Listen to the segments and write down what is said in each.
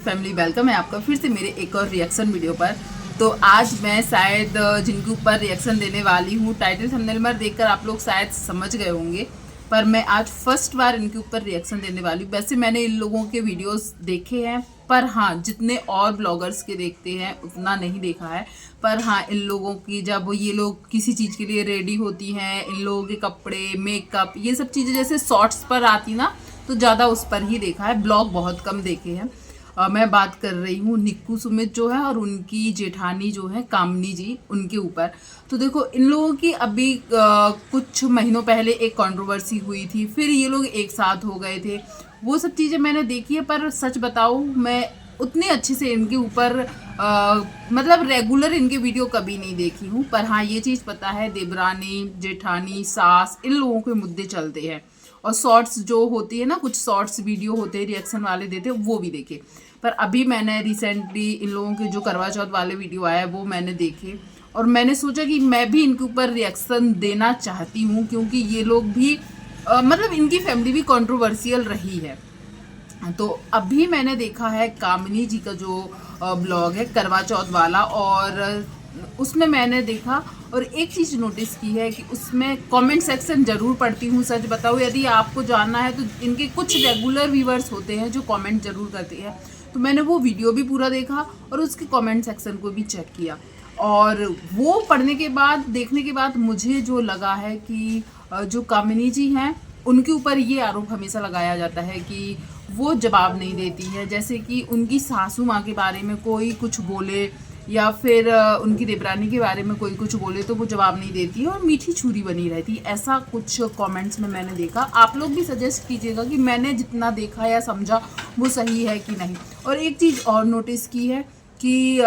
Family, welcome है आपका फिर से मेरे एक और रिएक्शन वीडियो पर। तो आज मैं शायद जिनके ऊपर रिएक्शन देने वाली हूँ, टाइटल थंबनेल में देखकर आप लोग शायद समझ गए होंगे, पर मैं आज फर्स्ट बार इनके ऊपर रिएक्शन देने वाली हूँ। वैसे मैंने इन लोगों के वीडियोस देखे हैं, पर हाँ जितने और ब्लॉगर्स के देखते हैं उतना नहीं देखा है। पर हाँ, इन लोगों की जब ये लोग किसी चीज़ के लिए रेडी होती हैं, इन लोगों के कपड़े, मेकअप, ये सब चीज़ें जैसे शॉर्ट्स पर आती ना, तो ज़्यादा उस पर ही देखा है, ब्लॉग बहुत कम देखे हैं। मैं बात कर रही हूँ निक्कू सुमित जो है और उनकी जेठानी जो है कामनी जी, उनके ऊपर। तो देखो, इन लोगों की अभी कुछ महीनों पहले एक कंट्रोवर्सी हुई थी, फिर ये लोग एक साथ हो गए थे, वो सब चीज़ें मैंने देखी है। पर सच बताऊँ, मैं उतने अच्छे से इनके ऊपर मतलब रेगुलर इनके वीडियो कभी नहीं देखी हूँ। पर हाँ, ये चीज़ पता है देवरानी, जेठानी, सास, इन लोगों के मुद्दे चलते हैं। और शॉर्ट्स जो होती है ना, कुछ शॉर्ट्स वीडियो होते हैं रिएक्शन वाले देते हैं, वो भी देखे। पर अभी मैंने रिसेंटली इन लोगों के जो करवा चौथ वाले वीडियो आया वो मैंने देखे, और मैंने सोचा कि मैं भी इनके ऊपर रिएक्शन देना चाहती हूँ, क्योंकि ये लोग भी मतलब इनकी फैमिली भी कंट्रोवर्शियल रही है। तो अभी मैंने देखा है कामिनी जी का जो ब्लॉग है करवा चौथ वाला, और उसमें मैंने देखा और एक चीज़ नोटिस की है कि उसमें कमेंट सेक्शन ज़रूर पढ़ती हूँ। सच बताऊँ, यदि आपको जानना है तो इनके कुछ रेगुलर व्यूवर्स होते हैं जो कमेंट ज़रूर करते हैं। तो मैंने वो वीडियो भी पूरा देखा और उसके कमेंट सेक्शन को भी चेक किया, और वो पढ़ने के बाद, देखने के बाद मुझे जो लगा है कि जो कामिनी जी हैं उनके ऊपर ये आरोप हमेशा लगाया जाता है कि वो जवाब नहीं देती है। जैसे कि उनकी सासू माँ के बारे में कोई कुछ बोले, या फिर उनकी देवरानी के बारे में कोई कुछ बोले तो वो जवाब नहीं देती है और मीठी छुरी बनी रहती है। ऐसा कुछ कमेंट्स में मैंने देखा। आप लोग भी सजेस्ट कीजिएगा कि मैंने जितना देखा या समझा वो सही है कि नहीं। और एक चीज़ और नोटिस की है कि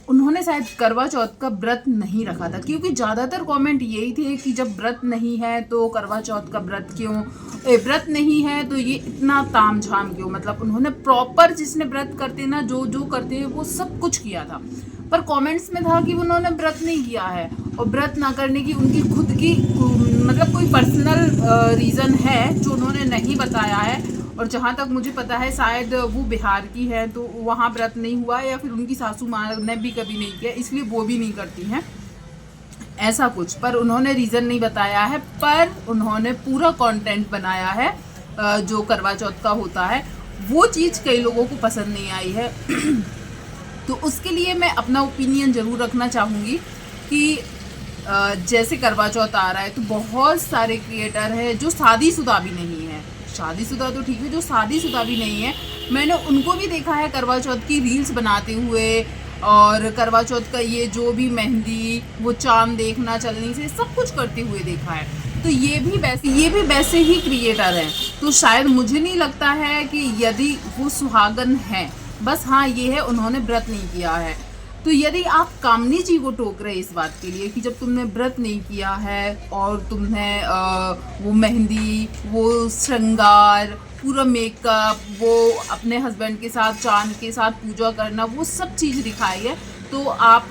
उन्होंने शायद करवा चौथ का व्रत नहीं रखा था, क्योंकि ज़्यादातर कमेंट यही थे कि जब व्रत नहीं है तो करवा चौथ का व्रत क्यों, व्रत नहीं है तो ये इतना ताम झाम क्यों। मतलब उन्होंने प्रॉपर, जिसने व्रत करते ना, जो जो करते हैं वो सब कुछ किया था, पर कमेंट्स में था कि उन्होंने व्रत नहीं किया है। और व्रत ना करने की उनकी खुद की मतलब कोई पर्सनल रीज़न है जो उन्होंने नहीं बताया है। और जहाँ तक मुझे पता है शायद वो बिहार की है, तो वहाँ व्रत नहीं हुआ, या फिर उनकी सासू माँ ने भी कभी नहीं किया, इसलिए वो भी नहीं करती हैं, ऐसा कुछ। पर उन्होंने रीज़न नहीं बताया है, पर उन्होंने पूरा कंटेंट बनाया है जो करवा चौथ का होता है। वो चीज़ कई लोगों को पसंद नहीं आई है तो उसके लिए मैं अपना ओपिनियन ज़रूर रखना चाहूँगी कि जैसे करवा चौथ आ रहा है तो बहुत सारे क्रिएटर हैं जो शादीशुदा भी नहीं है। शादीशुदा तो ठीक है, जो शादीशुदा भी नहीं है, मैंने उनको भी देखा है करवा चौथ की रील्स बनाते हुए, और करवा चौथ का ये जो भी मेहंदी, वो चांद देखना, चलने से सब कुछ करते हुए देखा है। तो ये भी वैसे ही क्रिएटर हैं। तो शायद मुझे नहीं लगता है कि यदि वो सुहागन हैं, बस हाँ ये है उन्होंने व्रत नहीं किया है। तो यदि आप कामनी जी को टोक रहे इस बात के लिए कि जब तुमने व्रत नहीं किया है और तुमने वो मेहंदी, वो श्रृंगार, पूरा मेकअप, वो अपने हस्बैंड के साथ, चांद के साथ पूजा करना, वो सब चीज़ दिखाई है, तो आप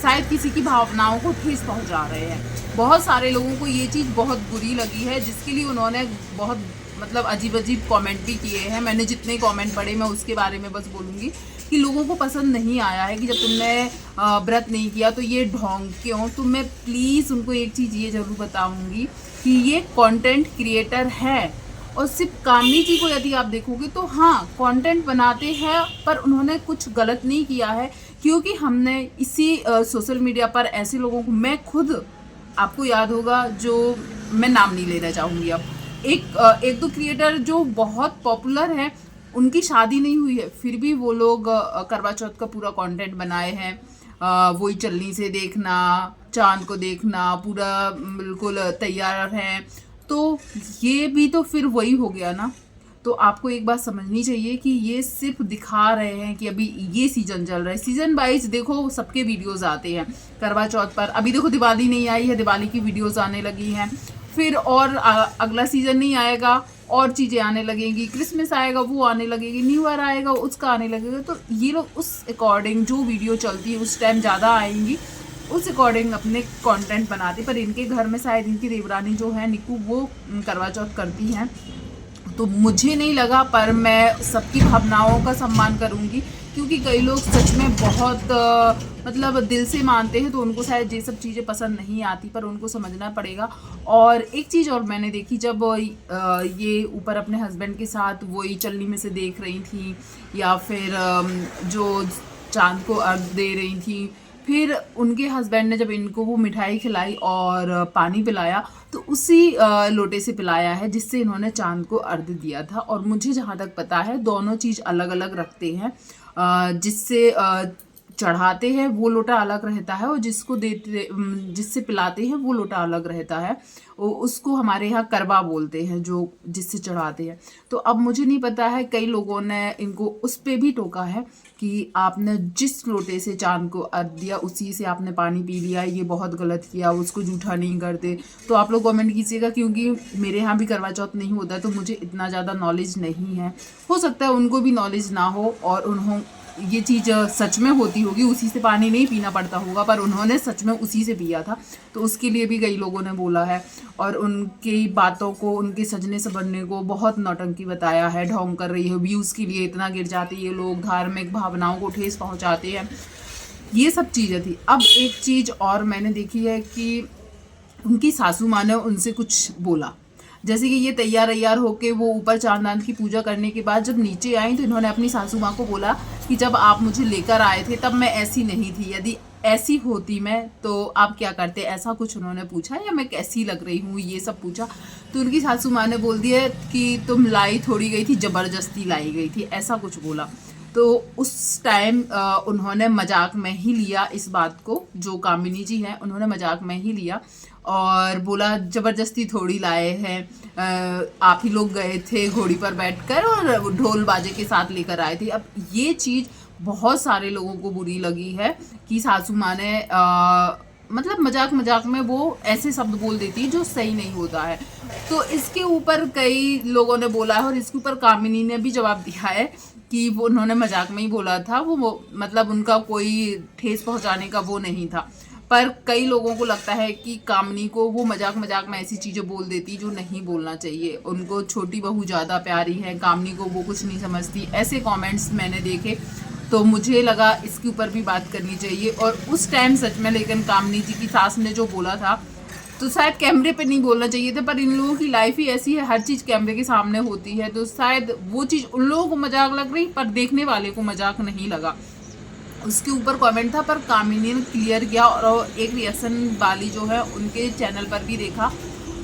शायद किसी की भावनाओं को ठेस पहुंचा रहे हैं। बहुत सारे लोगों को ये चीज़ बहुत बुरी लगी है, जिसके लिए उन्होंने बहुत मतलब अजीब अजीब कमेंट भी किए हैं। मैंने जितने कमेंट पढ़े मैं उसके बारे में बस बोलूँगी कि लोगों को पसंद नहीं आया है कि जब तुमने व्रत नहीं किया तो ये ढोंग क्यों। तो मैं प्लीज़ उनको एक चीज़ ये ज़रूर बताऊँगी कि ये कंटेंट क्रिएटर है, और सिर्फ कामनी जी को यदि आप देखोगे तो हाँ कंटेंट बनाते हैं, पर उन्होंने कुछ गलत नहीं किया है। क्योंकि हमने इसी सोशल मीडिया पर ऐसे लोगों को, मैं खुद, आपको याद होगा, जो मैं नाम नहीं लेना चाहूँगी अब, एक दो क्रिएटर जो बहुत पॉपुलर हैं, उनकी शादी नहीं हुई है, फिर भी वो लोग करवा चौथ का पूरा कंटेंट बनाए हैं। वही चलनी से देखना, चांद को देखना, पूरा बिल्कुल तैयार हैं। तो ये भी तो फिर वही हो गया ना। तो आपको एक बात समझनी चाहिए कि ये सिर्फ दिखा रहे हैं कि अभी ये सीजन चल रहा है। सीजन वाइज देखो सबके वीडियोस आते हैं करवा चौथ पर। अभी देखो दिवाली नहीं आई है, दिवाली की वीडियोस आने लगी हैं, फिर और अगला सीजन नहीं आएगा और चीज़ें आने लगेंगी, क्रिसमस आएगा वो आने लगेगी, न्यू ईयर आएगा उसका आने लगेगा। तो ये लोग उस अकॉर्डिंग जो वीडियो चलती है उस टाइम ज़्यादा आएंगी, उस अकॉर्डिंग अपने कंटेंट बनाते। पर इनके घर में शायद इनकी देवरानी जो है निक्कू, वो करवा चौथ करती हैं, तो मुझे नहीं लगा, पर मैं सबकी भावनाओं का सम्मान करूंगी, क्योंकि कई लोग सच में बहुत मतलब दिल से मानते हैं, तो उनको शायद ये सब चीज़ें पसंद नहीं आती, पर उनको समझना पड़ेगा। और एक चीज़ और मैंने देखी, जब ये ऊपर अपने हस्बैंड के साथ वही चलनी में से देख रही थी, या फिर जो चांद को अर्घ दे रही थी, फिर उनके हस्बैंड ने जब इनको वो मिठाई खिलाई और पानी पिलाया, तो उसी लोटे से पिलाया है जिससे इन्होंने चांद को अर्घ दिया था। और मुझे जहाँ तक पता है दोनों चीज़ अलग अलग रखते हैं, जिससे चढ़ाते हैं वो लोटा अलग रहता है, और जिसको देते जिससे पिलाते हैं वो लोटा अलग रहता है। उसको हमारे यहाँ करवा बोलते हैं, जो जिससे चढ़ाते हैं। तो अब मुझे नहीं पता है, कई लोगों ने इनको उस पे भी टोका है कि आपने जिस लोटे से चांद को अर्घ दिया उसी से आपने पानी पी लिया, ये बहुत गलत किया, उसको जूठा नहीं करते। तो आप लोग कमेंट कीजिएगा, क्योंकि मेरे यहाँ भी करवा चौथ नहीं होता, तो मुझे इतना ज़्यादा नॉलेज नहीं है। हो सकता है उनको भी नॉलेज ना हो और ये चीज़ सच में होती होगी, उसी से पानी नहीं पीना पड़ता होगा, पर उन्होंने सच में उसी से पिया था, तो उसके लिए भी कई लोगों ने बोला है। और उनकी बातों को, उनके सजने संवरने को बहुत नौटंकी बताया है, ढोंग कर रही है, व्यूज़ के लिए इतना गिर जाते ये लोग, धार्मिक भावनाओं को ठेस पहुंचाते हैं, ये सब चीज़ें थी। अब एक चीज़ और मैंने देखी है कि उनकी सासू माँ ने उनसे कुछ बोला, जैसे कि ये तैयार होके वो ऊपर चांद की पूजा करने के बाद जब नीचे आई, तो इन्होंने अपनी सासू माँ को बोला कि जब आप मुझे लेकर आए थे तब मैं ऐसी नहीं थी, यदि ऐसी होती मैं तो आप क्या करते, ऐसा कुछ उन्होंने पूछा, या मैं कैसी लग रही हूँ ये सब पूछा। तो उनकी सासू माँ ने बोल दिया कि तुम लाई थोड़ी गई थी, ज़बरदस्ती लाई गई थी, ऐसा कुछ बोला। तो उस टाइम उन्होंने मजाक में ही लिया इस बात को, जो कामिनी जी हैं उन्होंने मजाक में ही लिया और बोला ज़बरदस्ती थोड़ी लाए हैं, आप ही लोग गए थे घोड़ी पर बैठकर और ढोल बाजे के साथ लेकर आए थे। अब ये चीज़ बहुत सारे लोगों को बुरी लगी है कि सासू माँ ने मतलब मजाक में वो ऐसे शब्द बोल देती है जो सही नहीं होता है। तो इसके ऊपर कई लोगों ने बोला है, और इसके ऊपर कामिनी ने भी जवाब दिया है कि वो उन्होंने मजाक में ही बोला था, वो मतलब उनका कोई ठेस पहुंचाने का वो नहीं था। पर कई लोगों को लगता है कि कामिनी को वो मजाक में ऐसी चीज़ें बोल देती जो नहीं बोलना चाहिए, उनको छोटी बहू ज़्यादा प्यारी है, कामिनी को वो कुछ नहीं समझती, ऐसे कमेंट्स मैंने देखे। तो मुझे लगा इसके ऊपर भी बात करनी चाहिए। और उस टाइम सच में लेकिन कामिनी जी की सास ने जो बोला था, तो शायद कैमरे पे नहीं बोलना चाहिए था, पर इन लोगों की लाइफ ही ऐसी है, हर चीज़ कैमरे के सामने होती है, तो शायद वो चीज़ उन लोगों को मजाक लग रही, पर देखने वाले को मजाक नहीं लगा। उसके ऊपर कमेंट था, पर कामिनी ने क्लियर किया। और एक रिएक्शन वाली जो है उनके चैनल पर भी देखा,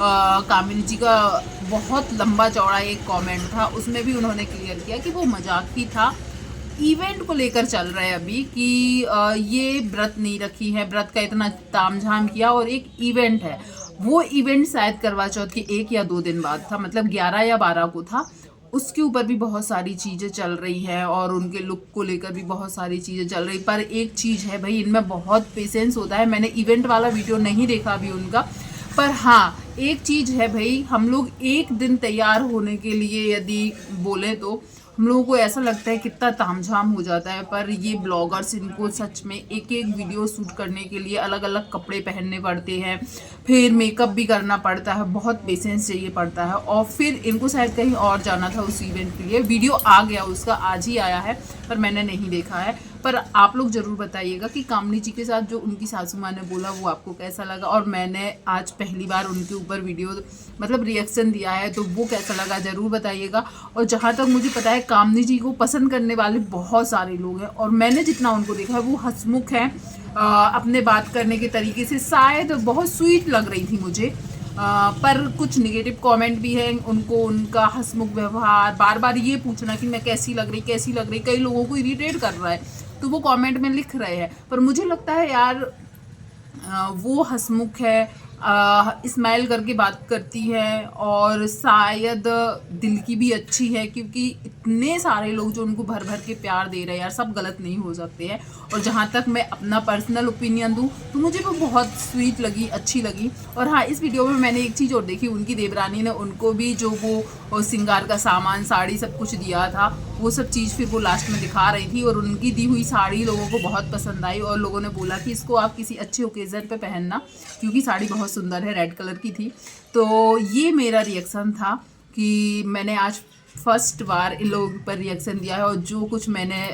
कामिनी जी का बहुत लंबा चौड़ा एक कमेंट था, उसमें भी उन्होंने क्लियर किया कि वो मजाक ही था। इवेंट को लेकर चल रहा है अभी कि ये व्रत नहीं रखी है, व्रत का इतना तामझाम किया, और एक इवेंट है, वो इवेंट शायद करवा चौथ के 1 या 2 दिन बाद था, मतलब 11 या 12 को था। उसके ऊपर भी बहुत सारी चीज़ें चल रही हैं, और उनके लुक को लेकर भी बहुत सारी चीज़ें चल रही। पर एक चीज़ है भाई, इनमें बहुत पेशेंस होता है। मैंने इवेंट वाला वीडियो नहीं देखा अभी उनका, पर हाँ एक चीज़ है भाई, हम लोग एक दिन तैयार होने के लिए यदि बोले तो हम लोगों को ऐसा लगता है कितना तामझाम हो जाता है। पर ये ब्लॉगर्स, इनको सच में एक एक वीडियो शूट करने के लिए अलग अलग कपड़े पहनने पड़ते हैं, फिर मेकअप भी करना पड़ता है, बहुत पेशेंस चाहिए पड़ता है। और फिर इनको शायद कहीं और जाना था उस इवेंट के लिए, वीडियो आ गया उसका, आज ही आया है, पर मैंने नहीं देखा है। पर आप लोग ज़रूर बताइएगा कि कामिनी जी के साथ जो उनकी सासू माँ ने बोला वो आपको कैसा लगा। और मैंने आज पहली बार उनके ऊपर वीडियो मतलब रिएक्शन दिया है, तो वो कैसा लगा ज़रूर बताइएगा। और जहाँ तक मुझे पता है कामिनी जी को पसंद करने वाले बहुत सारे लोग हैं, और मैंने जितना उनको देखा है वो हंसमुख हैं, अपने बात करने के तरीके से शायद बहुत स्वीट लग रही थी मुझे। पर कुछ नेगेटिव कमेंट भी है उनको, उनका हंसमुख व्यवहार, बार बार ये पूछना कि मैं कैसी लग रही, कई लोगों को इरिटेट कर रहा है, तो वो कमेंट में लिख रहे हैं। पर मुझे लगता है यार वो हंसमुख है, स्माइल करके बात करती है, और शायद दिल की भी अच्छी है, क्योंकि इतने सारे लोग जो उनको भर भर के प्यार दे रहे हैं यार, सब गलत नहीं हो सकते हैं। और जहाँ तक मैं अपना पर्सनल ओपिनियन दूँ तो मुझे वो बहुत स्वीट लगी, अच्छी लगी। और हाँ, इस वीडियो में मैंने एक चीज़ और देखी, उनकी देवरानी ने उनको भी जो वो श्रृंगार का सामान, साड़ी, सब कुछ दिया था, वो सब चीज़ फिर वो लास्ट में दिखा रही थी। और उनकी दी हुई साड़ी लोगों को बहुत पसंद आई, और लोगों ने बोला कि इसको आप किसी अच्छे ओकेज़न पे पहनना, क्योंकि साड़ी बहुत सुंदर है, रेड कलर की थी। तो ये मेरा रिएक्शन था। कि मैंने आज फर्स्ट बार इन लोगों पर रिएक्शन दिया है और जो कुछ मैंने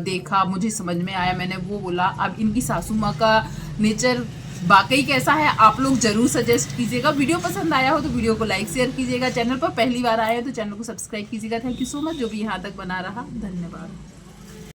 देखा, मुझे समझ में आया, मैंने वो बोला। अब इनकी सासू माँ का नेचर वाकई कैसा है आप लोग जरूर सजेस्ट कीजिएगा। वीडियो पसंद आया हो तो वीडियो को लाइक शेयर कीजिएगा। चैनल पर पहली बार आए हैं तो चैनल को सब्सक्राइब कीजिएगा। थैंक यू सो मच जो भी यहाँ तक बना रहा। धन्यवाद।